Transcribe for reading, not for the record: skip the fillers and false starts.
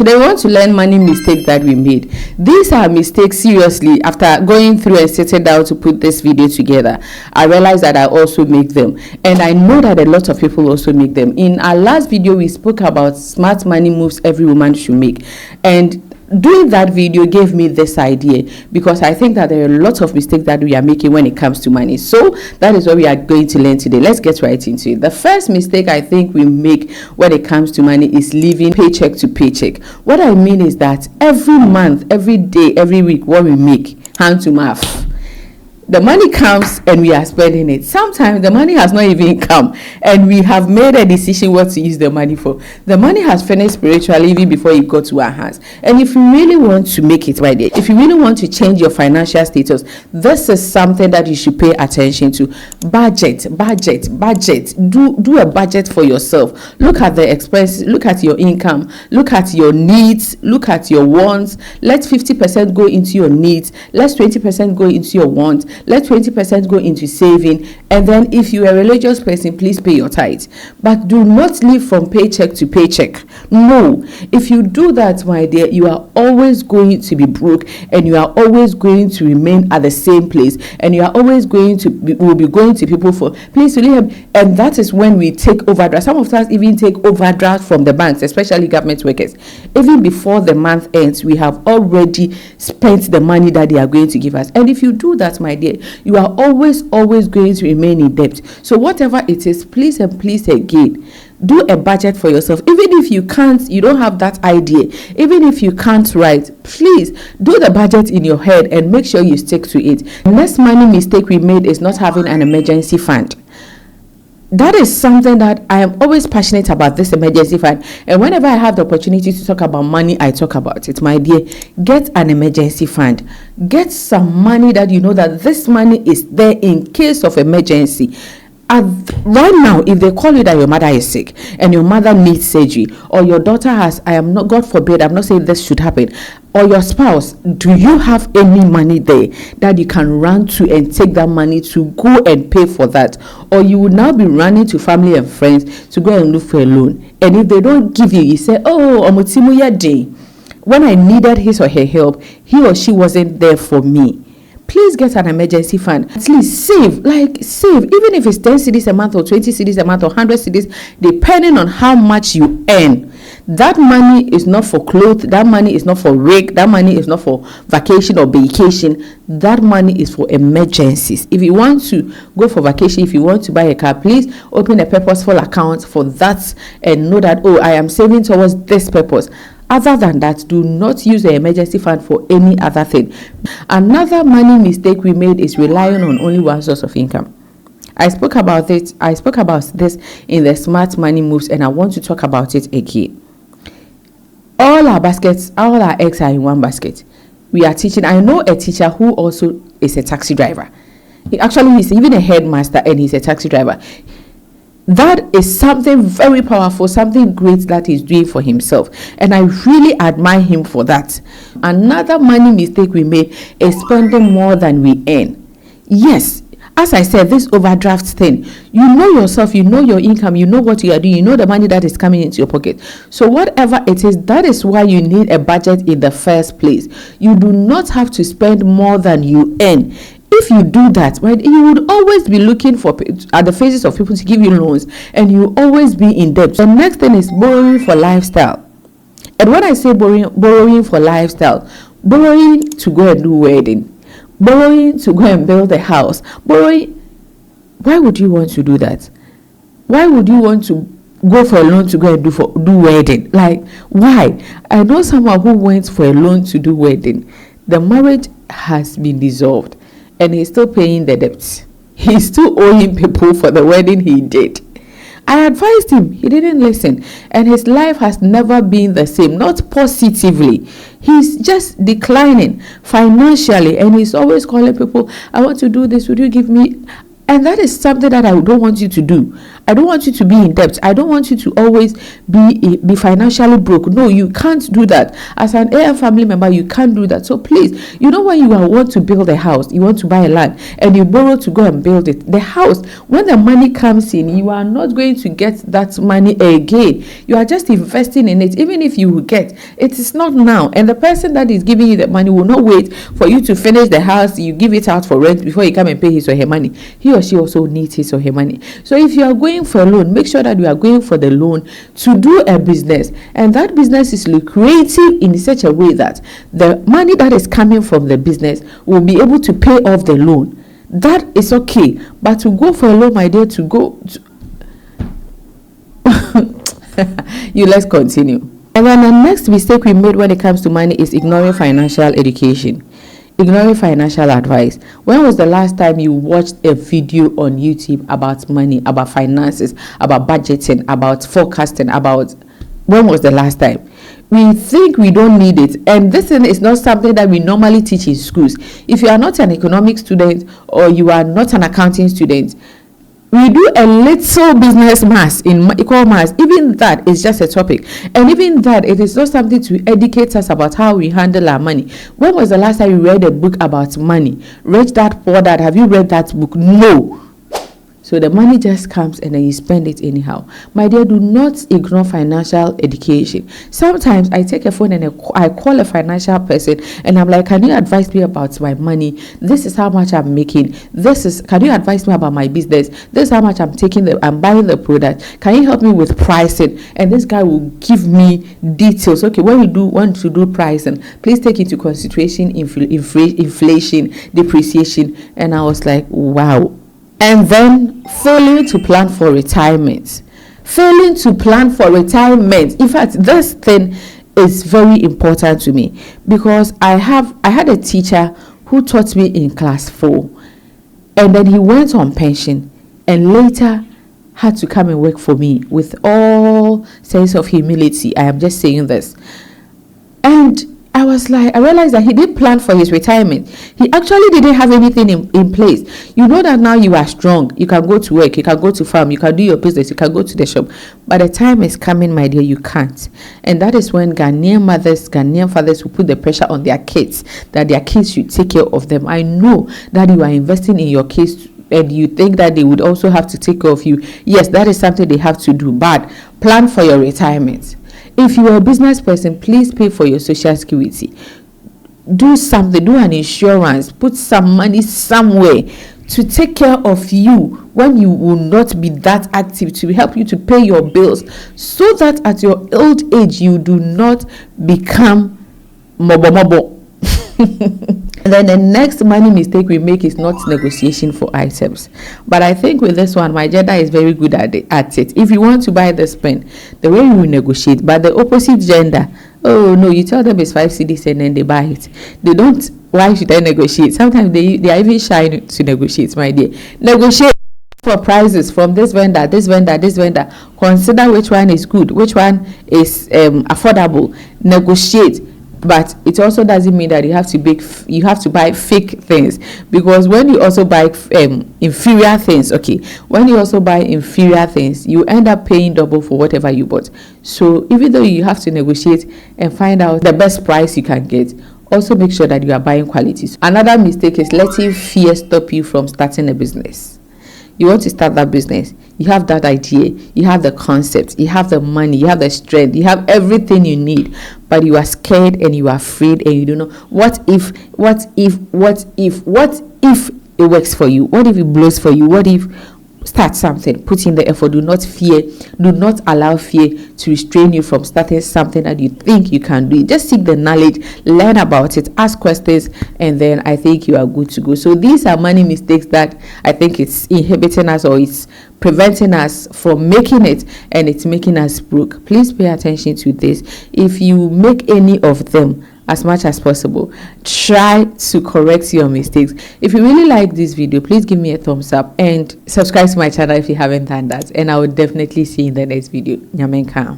Today, we want to learn money mistakes that we made. These are mistakes, seriously. After going through and sitting down to put this video together, I realized that I also make them. And I know that a lot of people also make them. In our last video, we spoke about smart money moves every woman should make. And doing that video gave me this idea, because I think that there are a lot of mistakes that we are making when it comes to money. So that is what we are going to learn today. Let's get right into it. The first mistake I think we make when it comes to money is living paycheck to paycheck. What I mean is that every month, every day, every week, what we make, hand to mouth. The money comes and we are spending it. Sometimes the money has not even come and we have made a decision what to use the money for. The money has finished spiritually even before it got to our hands. And if you really want to make it right there, if you really want to change your financial status, this is something that you should pay attention to. Budget. Do a budget for yourself. Look at the expenses, look at your income, look at your needs, look at your wants. Let 50% go into your needs. Let 20% go into your wants. Let 20% go into saving, and then if you are a religious person, please pay your tithe. But do not live from paycheck to paycheck. No, if you do that, my dear, you are always going to be broke, and you are always going to remain at the same place, and you are always going to will be going to people for please to leave. And that is when we take overdraft. Some of us even take overdraft from the banks, especially government workers. Even before the month ends, we have already spent the money that they are going to give us. And if you do that, my dear, you are always going to remain in debt. So whatever it is, please again, do a budget for yourself. Even if you can't, you don't have that idea, even if you can't write, please do the budget in your head and make sure you stick to it. The next money mistake we made is not having an emergency fund. That is something that I am always passionate about, this emergency fund. And whenever I have the opportunity to talk about money, I talk about it. My dear, get an emergency fund. Get some money that you know that this money is there in case of emergency. Right now, if they call you that your mother is sick and your mother needs surgery, or your daughter has, I am not, God forbid, I'm not saying this should happen, or your spouse, do you have any money there that you can run to and take that money to go and pay for that? Or you would now be running to family and friends to go and look for a loan. And if they don't give you, you say, oh, Omutimuya day, when I needed his or her help, he or she wasn't there for me. Please get an emergency fund. At least save, even if it's 10 cedis a month or 20 cedis a month or 100 cedis, depending on how much you earn. That money is not for clothes, that money is not for rig, that money is not for vacation or vacation. That money is for emergencies. If you want to go for vacation, if you want to buy a car, please open a purposeful account for that and know that, oh, I am saving towards this purpose. Other than that, do not use the emergency fund for any other thing. Another money mistake we made is relying on only one source of income. I spoke about this in the smart money moves, and I want to talk about it again. All our eggs are in one basket. We are teaching. I know a teacher who also is a taxi driver. He's even a headmaster and he's a taxi driver. That is something very powerful, something great that he's doing for himself. And I really admire him for that. Another money mistake we made is spending more than we earn. Yes, as I said, this overdraft thing, you know yourself, you know your income, you know what you are doing, you know the money that is coming into your pocket. So whatever it is, that is why you need a budget in the first place. You do not have to spend more than you earn. If you do that, right, you would always be looking at the faces of people to give you loans, and you always be in debt. The next thing is borrowing for lifestyle. And when I say borrowing for lifestyle, borrowing to go and do wedding, borrowing to go and build a house, borrowing. Why would you want to do that? Why would you want to go for a loan to go and do wedding? Like, why? I know someone who went for a loan to do wedding. The marriage has been dissolved, and he's still paying the debts. He's still owing people for the wedding he did. I advised him. He didn't listen. And his life has never been the same. Not positively. He's just declining financially. And he's always calling people, I want to do this. Would you give me? And that is something that I don't want you to do. I don't want you to be in debt. I don't want you to always be financially broke. No, you can't do that. As an AM family member, you can't do that. So please, when you want to build a house, you want to buy a land, and you borrow to go and build it. The house, when the money comes in, you are not going to get that money again. You are just investing in it. Even if you get, it is not now. And the person that is giving you the money will not wait for you to finish the house, you give it out for rent before you come and pay his or her money. He or she also needs his or her money. So if you are going for a loan, make sure that you are going for the loan to do a business, and that business is lucrative in such a way that the money that is coming from the business will be able to pay off the loan. That is okay. But to go for a loan, my dear, let's continue. And then the next mistake we made when it comes to money is ignoring financial education, ignoring financial advice. When was the last time you watched a video on YouTube about money, about finances, about budgeting, about forecasting, when was the last time? We think we don't need it, and this is not something that we normally teach in schools. If you are not an economics student or you are not an accounting student, we do a little business maths in equal maths. Even that is just a topic, and even that, it is not something to educate us about how we handle our money. When was the last time you read a book about money? Read that Poor Dad. Have you read that book? No. So the money just comes and then you spend it anyhow. My dear, do not ignore financial education. Sometimes I take a phone and I call a financial person and I'm like, can you advise me about my money? This is how much I'm making. Can you advise me about my business? This is how much I'm buying the product. Can you help me with pricing? And this guy will give me details. Okay, when you want to do pricing, please take into consideration inflation, depreciation. And I was like, wow. And then failing to plan for retirement. In fact, this thing is very important to me, because I had a teacher who taught me in class 4, and then he went on pension and later had to come and work for me. With all sense of humility, I am just saying this. And I realized that he didn't plan for his retirement. He actually didn't have anything in place. You know that now you are strong. You can go to work. You can go to farm. You can do your business. You can go to the shop. But the time is coming, my dear, you can't. And that is when Ghanaian fathers will put the pressure on their kids, that their kids should take care of them. I know that you are investing in your kids, and you think that they would also have to take care of you. Yes, that is something they have to do. But plan for your retirement. If you are a business person, please pay for your social security. Do something, do an insurance, put some money somewhere to take care of you when you will not be that active, to help you to pay your bills, so that at your old age you do not become mobo. And then the next money mistake we make is not negotiation for items. But I think with this one, my gender is very good at it. If you want to buy this pen, the way you will negotiate. But the opposite gender, oh no, you tell them it's 5 cedis and then they buy it. They don't. Why should I negotiate? Sometimes they are even shy to negotiate, my dear. Negotiate for prices from this vendor. Consider which one is good, which one is affordable. Negotiate. But it also doesn't mean that you have to buy fake things, because when you also buy inferior things, you end up paying double for whatever you bought. So even though you have to negotiate and find out the best price you can get, also make sure that you are buying qualities. Another mistake is letting fear stop you from starting a business. You want to start that business, you have that idea, you have the concept, you have the money, you have the strength, you have everything you need, but you are scared and you are afraid, and you don't know what if it works for you, what if it blows for you, what if. Start something, put in the effort. Do not allow fear to restrain you from starting something that you think you can do. Just seek the knowledge, learn about it, ask questions, and then I think you are good to go. So these are money mistakes that I think it's inhibiting us, or it's preventing us from making it, and it's making us broke. Please pay attention to this. If you make any of them, as much as possible, try to correct your mistakes. If you really like this video, please give me a thumbs up and subscribe to my channel if you haven't done that, and I will definitely see you in the next video. Nyamenka.